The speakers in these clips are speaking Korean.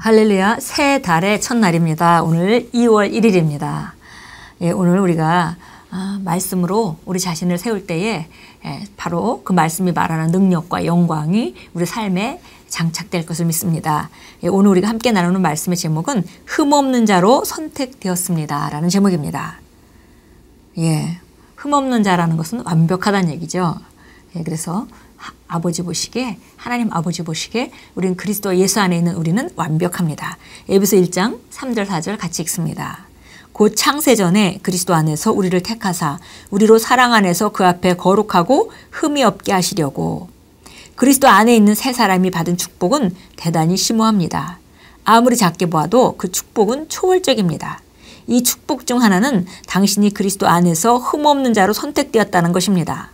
할렐루야, 새 달의 첫날입니다. 오늘 2월 1일입니다. 예, 오늘 우리가 말씀으로 우리 자신을 세울 때에 바로 그 말씀이 말하는 능력과 영광이 우리 삶에 장착될 것을 믿습니다. 예, 오늘 우리가 함께 나누는 말씀의 제목은 흠없는 자로 선택되었습니다 라는 제목입니다. 예, 흠없는 자라는 것은 완벽하다는 얘기죠. 예, 그래서 아버지 보시기에, 하나님 아버지 보시기에 우리는 그리스도 예수 안에 있는 우리는 완벽합니다. 에베소 1장 3절 4절 같이 읽습니다. 곧 창세전에 그리스도 안에서 우리를 택하사 우리로 사랑 안에서 그 앞에 거룩하고 흠이 없게 하시려고. 그리스도 안에 있는 새 사람이 받은 축복은 대단히 심오합니다. 아무리 작게 보아도 그 축복은 초월적입니다. 이 축복 중 하나는 당신이 그리스도 안에서 흠없는 자로 선택되었다는 것입니다.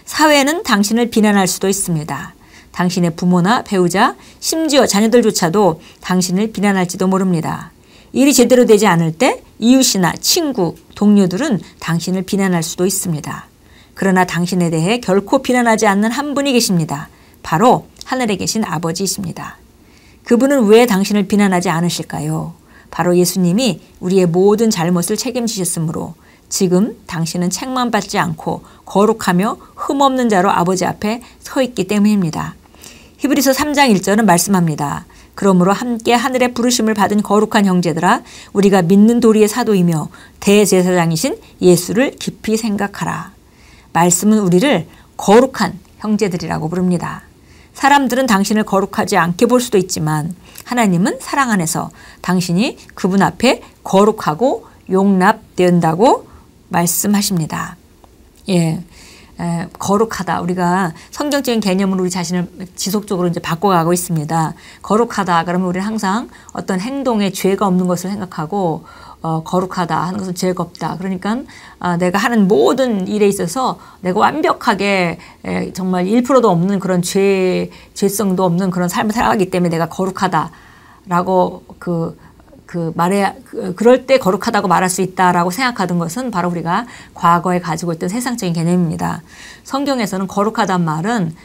사회는 당신을 비난할 수도 있습니다. 당신의 부모나 배우자, 심지어 자녀들조차도 당신을 비난할지도 모릅니다. 일이 제대로 되지 않을 때 이웃이나 친구, 동료들은 당신을 비난할 수도 있습니다. 그러나 당신에 대해 결코 비난하지 않는 한 분이 계십니다. 바로 하늘에 계신 아버지이십니다. 그분은 왜 당신을 비난하지 않으실까요? 바로 예수님이 우리의 모든 잘못을 책임지셨으므로 지금 당신은 책망받지 않고 거룩하며 흠없는 자로 아버지 앞에 서 있기 때문입니다. 히브리서 3장 1절은 말씀합니다. 그러므로 함께 하늘의 부르심을 받은 거룩한 형제들아, 우리가 믿는 도리의 사도이며 대제사장이신 예수를 깊이 생각하라. 말씀은 우리를 거룩한 형제들이라고 부릅니다. 사람들은 당신을 거룩하지 않게 볼 수도 있지만 하나님은 사랑 안에서 당신이 그분 앞에 거룩하고 용납된다고 말씀하십니다. 예, 거룩하다. 우리가 성경적인 개념으로 우리 자신을 지속적으로 이제 바꿔가고 있습니다. 거룩하다. 그러면 우리는 항상 어떤 행동에 죄가 없는 것을 생각하고 거룩하다 하는 것은 죄가 없다. 그러니까 내가 하는 모든 일에 있어서 내가 완벽하게 정말 1%도 없는 그런 죄성도 없는 그런 삶을 살아가기 때문에 내가 거룩하다라고 그럴 때 거룩하다고 말할 수 있다라고 생각하던 것은 바로 우리가 과거에 가지고 있던 세상적인 개념입니다. 성경에서는 거룩하다는 말은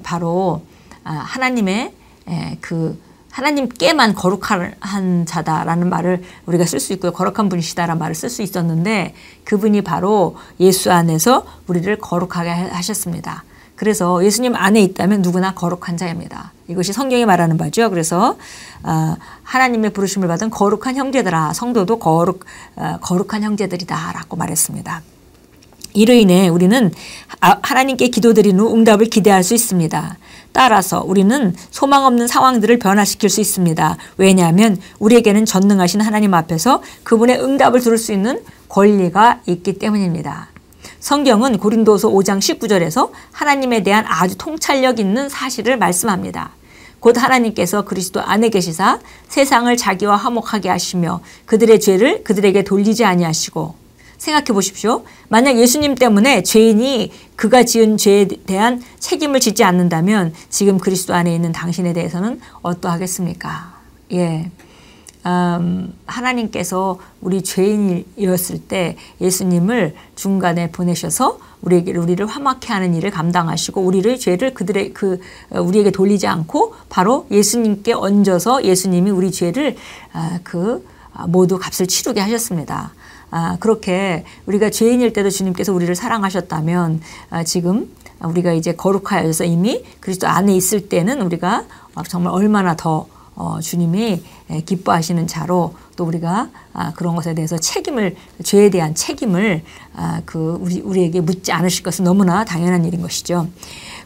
바로 하나님의 하나님께만 거룩한 자다라는 말을 우리가 쓸 수 있고요. 거룩한 분이시다라는 말을 쓸 수 있었는데 그분이 바로 예수 안에서 우리를 거룩하게 하셨습니다. 그래서 예수님 안에 있다면 누구나 거룩한 자입니다. 이것이 성경이 말하는 바죠. 그래서 하나님의 부르심을 받은 거룩한 형제들아, 성도도 거룩한 형제들이다 라고 말했습니다. 이로 인해 우리는 하나님께 기도드린 후 응답을 기대할 수 있습니다. 따라서 우리는 소망 없는 상황들을 변화시킬 수 있습니다. 왜냐하면 우리에게는 전능하신 하나님 앞에서 그분의 응답을 들을 수 있는 권리가 있기 때문입니다. 성경은 고린도서 5장 19절에서 하나님에 대한 아주 통찰력 있는 사실을 말씀합니다. 곧 하나님께서 그리스도 안에 계시사 세상을 자기와 화목하게 하시며 그들의 죄를 그들에게 돌리지 아니하시고. 생각해 보십시오. 만약 예수님 때문에 죄인이 그가 지은 죄에 대한 책임을 짓지 않는다면 지금 그리스도 안에 있는 당신에 대해서는 어떠하겠습니까? 예. 하나님께서 우리 죄인이었을 때 예수님을 중간에 보내셔서 우리를 화목케 하는 일을 감당하시고 우리를 죄를 우리에게 돌리지 않고 바로 예수님께 얹어서 예수님이 우리 죄를 모두 값을 치르게 하셨습니다. 그렇게 우리가 죄인일 때도 주님께서 우리를 사랑하셨다면 지금 우리가 이제 거룩하여서 이미 그리스도 안에 있을 때는 우리가 정말 얼마나 더 주님이 기뻐하시는 자로 또 우리가 그런 것에 대해서 죄에 대한 책임을 우리에게 묻지 않으실 것은 너무나 당연한 일인 것이죠.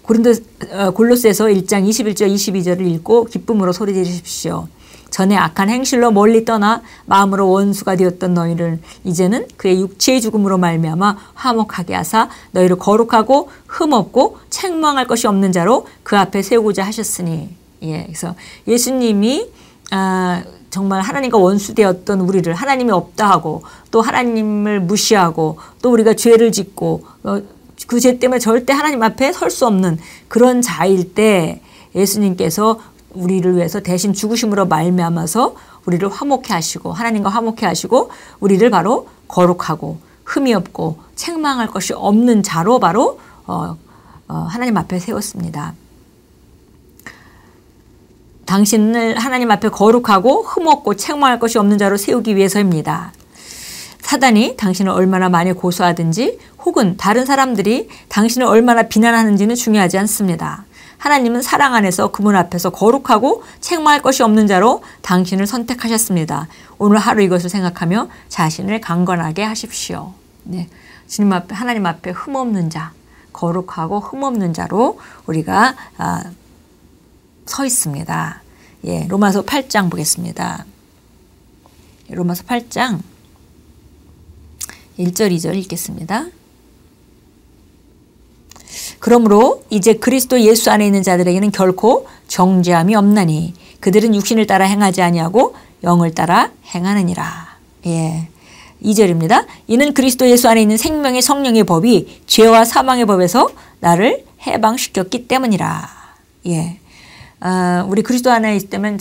골로새서 1장 21절 22절을 읽고 기쁨으로 소리 지르십시오. 전에 악한 행실로 멀리 떠나 마음으로 원수가 되었던 너희를 이제는 그의 육체의 죽음으로 말미암아 화목하게 하사 너희를 거룩하고 흠없고 책망할 것이 없는 자로 그 앞에 세우고자 하셨으니. 예, 그래서 예수님이 정말 하나님과 원수되었던 우리를 하나님이 없다 하고 또 하나님을 무시하고 또 우리가 죄를 짓고 그 죄 때문에 절대 하나님 앞에 설 수 없는 그런 자일 때 예수님께서 우리를 위해서 대신 죽으심으로 말미암아서 우리를 화목케 하시고 하나님과 화목케 하시고 우리를 바로 거룩하고 흠이 없고 책망할 것이 없는 자로 바로 하나님 앞에 세웠습니다. 당신을 하나님 앞에 거룩하고 흠없고 책망할 것이 없는 자로 세우기 위해서입니다. 사단이 당신을 얼마나 많이 고소하든지 혹은 다른 사람들이 당신을 얼마나 비난하는지는 중요하지 않습니다. 하나님은 사랑 안에서 그분 앞에서 거룩하고 책망할 것이 없는 자로 당신을 선택하셨습니다. 오늘 하루 이것을 생각하며 자신을 강건하게 하십시오. 네, 주님 앞에, 하나님 앞에 흠없는 자, 거룩하고 흠없는 자로 우리가 서 있습니다. 예, 로마서 8장 보겠습니다. 로마서 8장 1절 2절 읽겠습니다. 그러므로 이제 그리스도 예수 안에 있는 자들에게는 결코 정죄함이 없나니 그들은 육신을 따라 행하지 아니하고 영을 따라 행하느니라. 예. 2절입니다. 이는 그리스도 예수 안에 있는 생명의 성령의 법이 죄와 사망의 법에서 나를 해방시켰기 때문이라. 예. 우리 그리스도 안에 있을 때면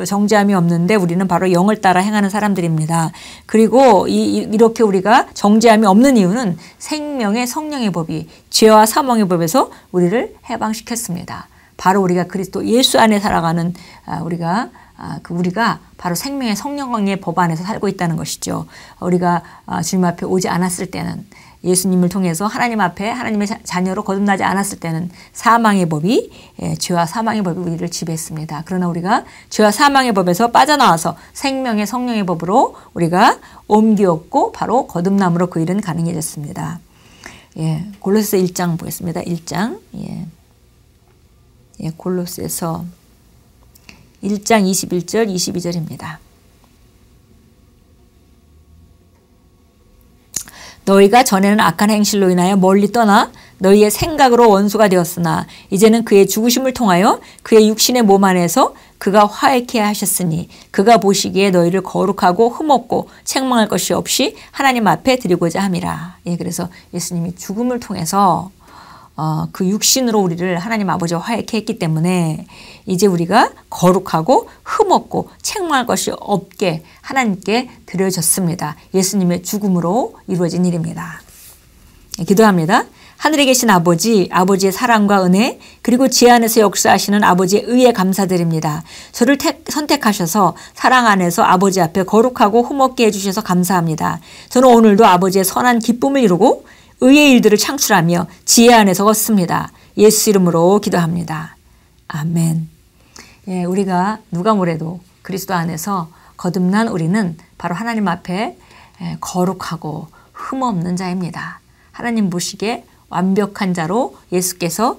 정죄함이 없는데 우리는 바로 영을 따라 행하는 사람들입니다. 그리고 이렇게 우리가 정죄함이 없는 이유는 생명의 성령의 법이 죄와 사망의 법에서 우리를 해방시켰습니다. 바로 우리가 그리스도 예수 안에 살아가는 우리가 바로 생명의 성령의 법 안에서 살고 있다는 것이죠. 우리가 주님 앞에 오지 않았을 때는, 예수님을 통해서 하나님 앞에 하나님의 자녀로 거듭나지 않았을 때는 사망의 법이, 죄와 사망의 법이 우리를 지배했습니다. 그러나 우리가 죄와 사망의 법에서 빠져나와서 생명의 성령의 법으로 우리가 옮겼고 바로 거듭남으로 그 일은 가능해졌습니다. 예, 골로새서 1장 보겠습니다. 1장. 예, 골로새서 1장 21절 22절입니다. 너희가 전에는 악한 행실로 인하여 멀리 떠나 너희의 생각으로 원수가 되었으나 이제는 그의 죽으심을 통하여 그의 육신의 몸 안에서 그가 화해케 하셨으니 그가 보시기에 너희를 거룩하고 흠없고 책망할 것이 없이 하나님 앞에 드리고자 함이라. 예, 그래서 예수님이 죽음을 통해서 그 육신으로 우리를 하나님 아버지와 화해케 했기 때문에 이제 우리가 거룩하고 흠없고 책망할 것이 없게 하나님께 드려졌습니다. 예수님의 죽음으로 이루어진 일입니다. 기도합니다. 하늘에 계신 아버지, 아버지의 사랑과 은혜, 그리고 제 안에서 역사하시는 아버지의 의에 감사드립니다. 저를 선택하셔서 사랑 안에서 아버지 앞에 거룩하고 흠없게 해주셔서 감사합니다. 저는 오늘도 아버지의 선한 기쁨을 이루고 의의 일들을 창출하며 지혜 안에서 걷습니다. 예수 이름으로 기도합니다. 아멘. 예, 우리가 누가 뭐래도 그리스도 안에서 거듭난 우리는 바로 하나님 앞에 거룩하고 흠없는 자입니다. 하나님 보시기에 완벽한 자로 예수께서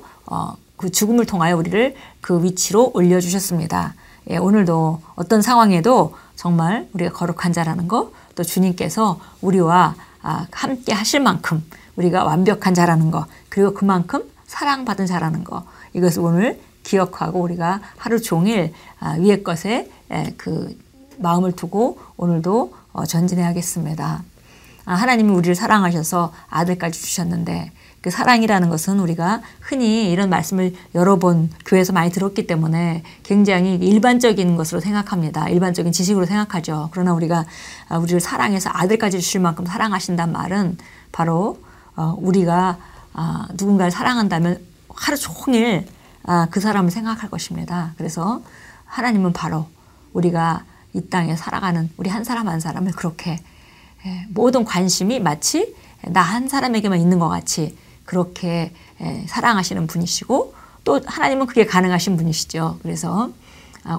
그 죽음을 통하여 우리를 그 위치로 올려주셨습니다. 예, 오늘도 어떤 상황에도 정말 우리가 거룩한 자라는 거, 또 주님께서 우리와 함께 하실 만큼 우리가 완벽한 자라는 거, 그리고 그만큼 사랑받은 자라는 거, 이것을 오늘 기억하고 우리가 하루 종일 위의 것에 그 마음을 두고 오늘도 전진해야겠습니다. 하나님이 우리를 사랑하셔서 아들까지 주셨는데 그 사랑이라는 것은 우리가 흔히 이런 말씀을 여러 번 교회에서 많이 들었기 때문에 굉장히 일반적인 것으로 생각합니다. 일반적인 지식으로 생각하죠. 그러나 우리가 우리를 사랑해서 아들까지 주실 만큼 사랑하신다는 말은 바로 우리가 누군가를 사랑한다면 하루 종일 그 사람을 생각할 것입니다. 그래서 하나님은 바로 우리가 이 땅에 살아가는 우리 한 사람 한 사람을 그렇게 모든 관심이 마치 나 한 사람에게만 있는 것 같이 그렇게 사랑하시는 분이시고, 또 하나님은 그게 가능하신 분이시죠. 그래서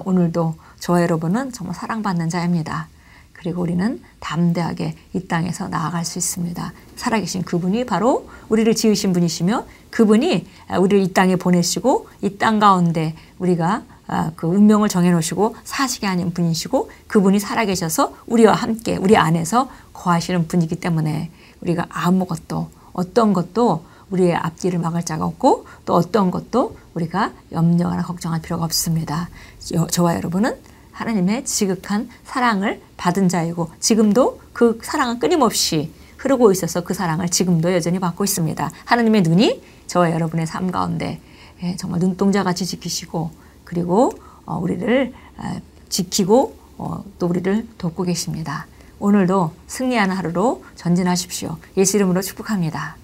오늘도 저와 여러분은 정말 사랑받는 자입니다. 그리고 우리는 담대하게 이 땅에서 나아갈 수 있습니다. 살아계신 그분이 바로 우리를 지으신 분이시며 그분이 우리를 이 땅에 보내시고 이 땅 가운데 우리가 그 운명을 정해놓으시고 사시게 하는 분이시고 그분이 살아계셔서 우리와 함께 우리 안에서 거하시는 분이기 때문에 우리가 아무것도 어떤 것도 우리의 앞뒤를 막을 자가 없고 또 어떤 것도 우리가 염려하거나 걱정할 필요가 없습니다. 저와 여러분은 하나님의 지극한 사랑을 받은 자이고 지금도 그 사랑은 끊임없이 흐르고 있어서 그 사랑을 지금도 여전히 받고 있습니다. 하나님의 눈이 저와 여러분의 삶 가운데 정말 눈동자같이 지키시고 그리고 우리를 지키고 또 우리를 돕고 계십니다. 오늘도 승리하는 하루로 전진하십시오. 예수 이름으로 축복합니다.